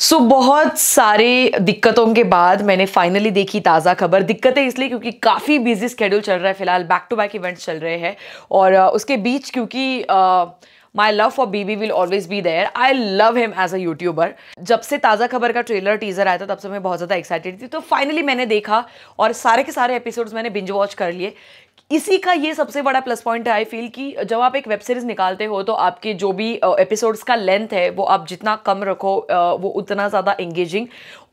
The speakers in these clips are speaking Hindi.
बहुत सारे दिक्कतों के बाद मैंने फाइनली देखी ताज़ा खबर। दिक्कतें इसलिए क्योंकि काफ़ी बिजी स्केड्यूल चल रहा है, फिलहाल बैक टू बैक इवेंट्स चल रहे हैं और उसके बीच क्योंकि my love for BB will always be there. I love him as a YouTuber. जब से ताज़ा खबर का ट्रेलर टीजर आया था तब से मैं बहुत ज़्यादा एक्साइटेड थी, तो फाइनली मैंने देखा और सारे के सारे एपिसोड्स मैंने बिंज वॉच कर लिए। इसी का ये सबसे बड़ा प्लस पॉइंट है आई फील कि जब आप एक वेब सीरीज निकालते हो तो आपके जो भी एपिसोड्स का लेंथ है वो आप जितना कम रखो वो उतना ज़्यादा एंगेजिंग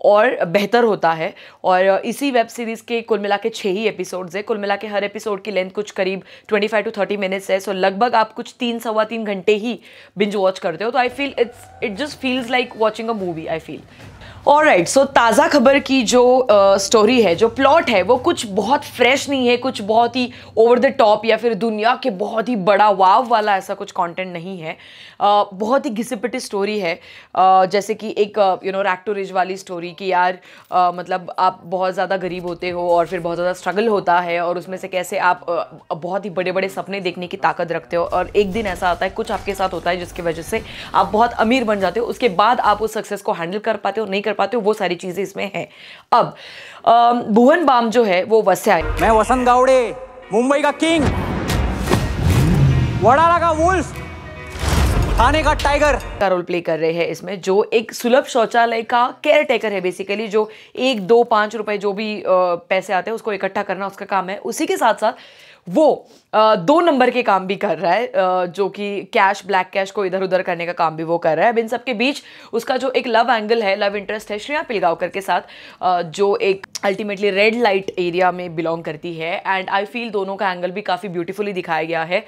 और बेहतर होता है। और इसी वेब सीरीज़ के कुल मिला के 6 ही एपिसोड्स है। कुल मिला के हर एपिसोड की लेंथ कुछ करीब 25 to 30 मिनट्स है। सो लगभग आप कुछ 3-3.25 घंटे ही बिंज वॉच करते हो। तो I feel it just feels like watching a movie I feel. Alright, so ताज़ा खबर की जो स्टोरी है, जो प्लॉट है, वो कुछ बहुत फ्रेश नहीं है, कुछ बहुत ही ओवर द टॉप या फिर दुनिया के बहुत ही बड़ा वाव वाला ऐसा कुछ कंटेंट नहीं है। बहुत ही घिसी-पिटी स्टोरी है। जैसे कि एक रैग टू रिच वाली स्टोरी कि यार मतलब आप बहुत ज़्यादा गरीब होते हो और फिर बहुत ज़्यादा स्ट्रगल होता है और उसमें से कैसे आप बहुत ही बड़े बड़े सपने देखने की ताकत रखते हो और एक दिन ऐसा आता है, कुछ आपके साथ होता है जिसकी वजह से आप बहुत अमीर बन जाते हो। उसके बाद आप उस सक्सेस को हैंडल कर पाते हो, नहीं कर पाते हो, वो सारी चीजें इसमें हैं। अब भुवन बाम जो है वो वैसे आए। मैं वसंत गावड़े, मुंबई का किंग, वडाला का वुल्फ, थाने का टाइगर का रोल प्ले कर रहे हैं इसमें, जो एक सुलभ शौचालय का केयर टेकर है बेसिकली, जो 1, 2, 5 रुपए जो भी पैसे आते हैं उसको इकट्ठा करना उसका काम है। उसी के साथ साथ वो 2 नंबर के काम भी कर रहा है, जो कि कैश, ब्लैक कैश को इधर उधर करने का काम भी वो कर रहा है। अब इन सबके बीच उसका जो एक लव एंगल है, लव इंटरेस्ट है श्रेया पिलगांवकर के साथ, जो एक अल्टीमेटली रेड लाइट एरिया में बिलोंग करती है। एंड आई फील दोनों का एंगल भी काफ़ी ब्यूटीफुली दिखाया गया है।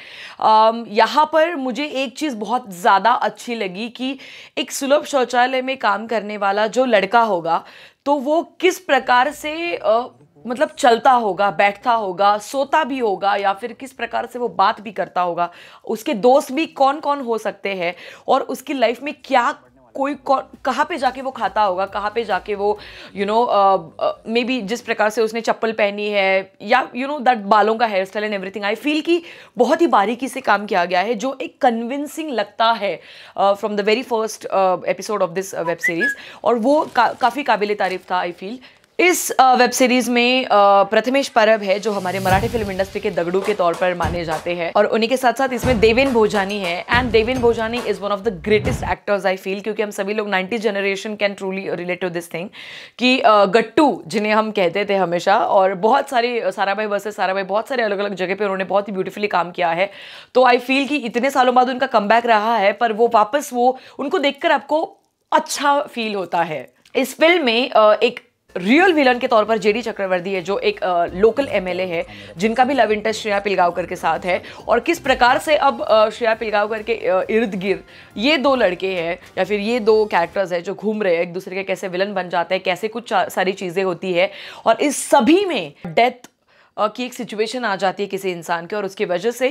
यहाँ पर मुझे एक चीज़ बहुत ज़्यादा अच्छी लगी कि एक सुलभ शौचालय में काम करने वाला जो लड़का होगा तो वो किस प्रकार से मतलब चलता होगा, बैठता होगा, सोता भी होगा या फिर किस प्रकार से वो बात भी करता होगा, उसके दोस्त भी कौन कौन हो सकते हैं और उसकी लाइफ में क्या कोई कहाँ पे जाके वो खाता होगा, कहाँ पे जाके वो मे बी जिस प्रकार से उसने चप्पल पहनी है या दैट बालों का hair style and everything. I feel कि बहुत ही बारीकी से काम किया गया है, जो एक कन्विंसिंग लगता है from the very first episode of this web series, और वो काफ़ी काबिले तारीफ था आई फील। इस वेब सीरीज में प्रथमेश परब है जो हमारे मराठी फिल्म इंडस्ट्री के दगड़ू के तौर पर माने जाते हैं, और उन्हीं के साथ साथ इसमें देवेन भोजानी है। And Deven Bhojani is one of the greatest actors I feel, क्योंकि हम सभी लोग 90s generation can truly relate to this thing कि गट्टू जिन्हें हम कहते थे हमेशा, और बहुत सारे साराभाई वर्सेस साराभाई, बहुत सारे अलग अलग जगह पे उन्होंने बहुत ही ब्यूटीफुली काम किया है। तो आई फील कि इतने सालों बाद उनका कमबैक रहा है, पर वो वापस वो उनको देखकर आपको अच्छा फील होता है। इस फिल्म में एक रियल विलन के तौर पर जेडी चक्रवर्ती है, जो एक लोकल एमएलए है जिनका भी लव इंटरेस्ट श्रेया पिलगांवकर के साथ है, और किस प्रकार से अब श्रेया पिलगांवकर के इर्द गिर्द ये 2 लड़के हैं या फिर ये 2 कैरेक्टर्स हैं जो घूम रहे हैं एक दूसरे के, कैसे विलन बन जाते हैं, कैसे कुछ सारी चीज़ें होती है, और इस सभी में डेथ की एक सिचुएशन आ जाती है किसी इंसान के, और उसकी वजह से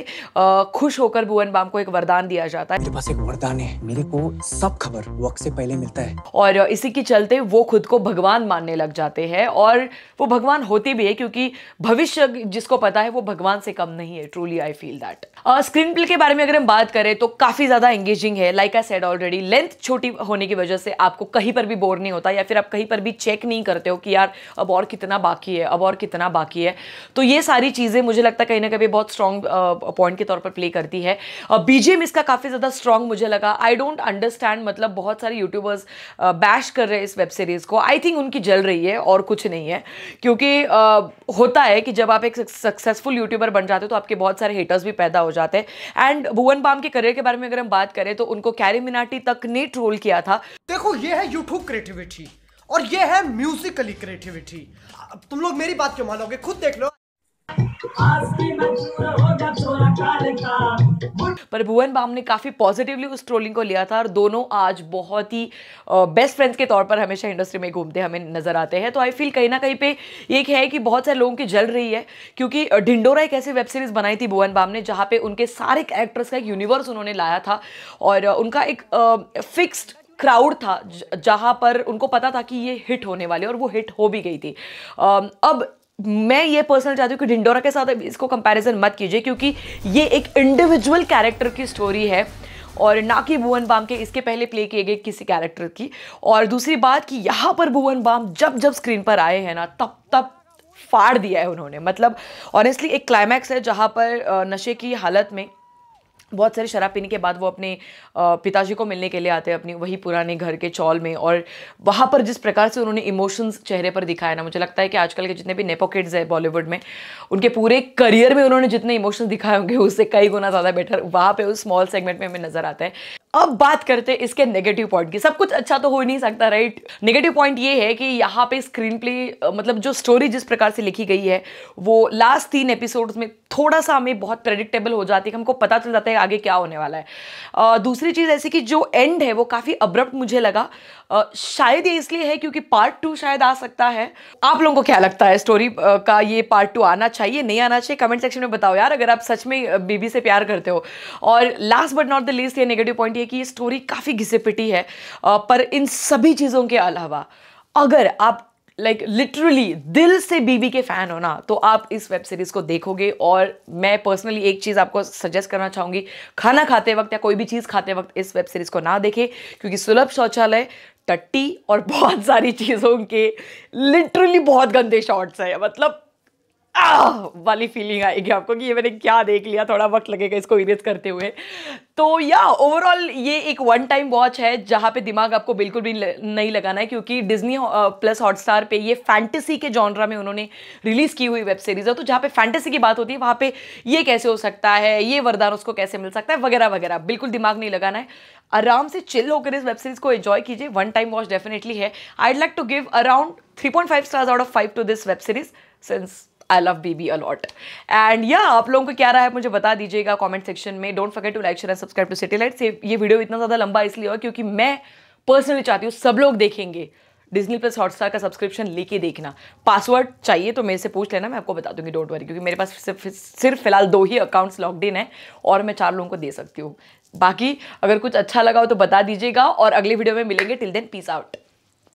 खुश होकर भुवन बाम को एक वरदान दिया जाता है। मेरे पास एक वरदान है, मेरे को सब खबर वक्त से पहले मिलता है, और इसी के चलते वो खुद को भगवान मानने लग जाते हैं, और वो भगवान होते भी है क्योंकि भविष्य जिसको पता है वो भगवान से कम नहीं है। Truly I feel that. Screen play के बारे में अगर हम बात करें तो काफी ज्यादा एंगेजिंग है। Like I said already, length छोटी होने की वजह से आपको कहीं पर भी बोर नहीं होता, या फिर आप कहीं पर भी चेक नहीं करते हो कि यार अब और कितना बाकी है, अब और कितना बाकी है। तो ये सारी चीजें मुझे लगता है कहीं ना कहीं बहुत स्ट्रॉन्ग पॉइंट के तौर पर प्ले करती है। बीजीएम इसका काफी ज्यादा स्ट्रॉन्ग मुझे लगा। आई डोंट अंडरस्टैंड, मतलब बहुत सारे यूट्यूबर्स बैश कर रहे हैं इस वेब सीरीज को। आई थिंक उनकी जल रही है और कुछ नहीं है, क्योंकि होता है कि जब आप एक सक्सेसफुल यूट्यूबर बन जाते हो तो आपके बहुत सारे हेटर्स भी पैदा हो जाते हैं। एंड भुवन बाम के करियर के बारे में अगर हम बात करें तो उनको कैरी मिनाटी तक ने ट्रोल किया था। देखो, ये है यूट्यूब क्रिएटिविटी और ये है म्यूजिकली क्रिएटिविटी। तुम लोग मेरी बात क्यों मानोगे, खुद देख लो। पर भुवन बाम ने काफी पॉजिटिवली उस ट्रोलिंग को लिया था, और दोनों आज बहुत ही बेस्ट फ्रेंड्स के तौर पर हमेशा इंडस्ट्री में घूमते हमें नजर आते हैं। तो आई फील कहीं ना कहीं पे एक है कि बहुत सारे लोगों की जल रही है, क्योंकि ढिंडोरा एक ऐसी वेब सीरीज बनाई थी भुवन बाम ने जहाँ पे उनके सारे कैरेक्टर्स का एक यूनिवर्स उन्होंने लाया था, और उनका एक फिक्स्ड क्राउड था जहाँ पर उनको पता था कि ये हिट होने वाले, और वो हिट हो भी गई थी। अब मैं ये पर्सनल चाहती हूँ कि ढिंडोरा के साथ इसको कंपैरिजन मत कीजिए, क्योंकि ये एक इंडिविजुअल कैरेक्टर की स्टोरी है और ना कि भुवन बाम के इसके पहले प्ले किए गए किसी कैरेक्टर की। और दूसरी बात कि यहाँ पर भुवन बाम जब जब स्क्रीन पर आए हैं ना तब तब फाड़ दिया है उन्होंने। मतलब ऑनेस्टली एक क्लाइमैक्स है जहाँ पर नशे की हालत में बहुत सारी शराब पीने के बाद वो अपने पिताजी को मिलने के लिए आते हैं अपनी वही पुराने घर के चौल में, और वहाँ पर जिस प्रकार से उन्होंने इमोशंस चेहरे पर दिखाया ना, मुझे लगता है कि आजकल के जितने भी नेपो किड्स है बॉलीवुड में, उनके पूरे करियर में उन्होंने जितने इमोशंस दिखाए होंगे उससे कई गुना ज़्यादा बेटर वहाँ पे उस स्मॉल सेगमेंट में हमें नजर आता है। अब बात करते हैं इसके नेगेटिव पॉइंट की। सब कुछ अच्छा तो हो ही नहीं सकता, राइट। नेगेटिव पॉइंट ये है कि यहाँ पे स्क्रीन प्ले मतलब जो स्टोरी जिस प्रकार से लिखी गई है वो लास्ट 3 एपिसोड्स में थोड़ा सा हमें बहुत प्रेडिक्टेबल हो जाती है, हमको पता चल जाता है आगे क्या होने वाला है। दूसरी चीज़ ऐसी कि जो एंड है वो काफ़ी अब्रप्ट मुझे लगा। शायद ये इसलिए है क्योंकि पार्ट 2 शायद आ सकता है। आप लोगों को क्या लगता है, स्टोरी का ये पार्ट 2 आना चाहिए नहीं आना चाहिए? कमेंट सेक्शन में बताओ यार, अगर आप सच में बीबी से प्यार करते हो। और last but not the least ये नेगेटिव पॉइंट ये कि ये स्टोरी काफ़ी घिसे पिटी है, पर इन सभी चीज़ों के अलावा अगर आप लिटरली दिल से बीबी के फैन हो ना तो आप इस वेब सीरीज को देखोगे। और मैं पर्सनली एक चीज़ आपको सजेस्ट करना चाहूँगी, खाना खाते वक्त या कोई भी चीज़ खाते वक्त इस वेब सीरीज को ना देखें, क्योंकि सुलभ शौचालय, टट्टी और बहुत सारी चीज़ों के लिटरली बहुत गंदे शॉट्स हैं। मतलब वाली फीलिंग आएगी आपको कि ये मैंने क्या देख लिया, थोड़ा वक्त लगेगा इसको इरेज करते हुए। तो या ओवरऑल ये एक वन टाइम वॉच है जहाँ पे दिमाग आपको बिल्कुल भी नहीं लगाना है, क्योंकि डिज्नी प्लस हॉटस्टार पे ये फैंटेसी के जॉनरा में उन्होंने रिलीज की हुई वेब सीरीज है। तो जहाँ पे फैंटेसी की बात होती है वहाँ पे ये कैसे हो सकता है, ये वरदान उसको कैसे मिल सकता है वगैरह वगैरह, बिल्कुल दिमाग नहीं लगाना है। आराम से चिल होकर इस वेब सीरीज को एंजॉय कीजिए, वन टाइम वॉच डेफिनेटली है। I like to give around 3.5 stars out of 5 to this web series since I love BB a lot. And yeah, आप लोगों को क्या रहा है मुझे बता दीजिएगा कमेंट सेक्शन में। Don't forget to like share and subscribe to Citylights. ये वीडियो इतना ज़्यादा लंबा इसलिए हुआ क्योंकि मैं पर्सनली चाहती हूँ सब लोग देखेंगे, डिज्नी प्लस हॉटस्टार का सब्सक्रिप्शन लेके देखना। पासवर्ड चाहिए तो मेरे से पूछ लेना, मैं आपको बता दूंगी, डोंट वरी, क्योंकि मेरे पास सिर्फ फिलहाल 2 ही अकाउंट्स लॉग्ड इन है और मैं 4 लोगों को दे सकती हूँ। बाकी अगर कुछ अच्छा लगा हो तो बता दीजिएगा और अगले वीडियो में मिलेंगे। Till then peace out.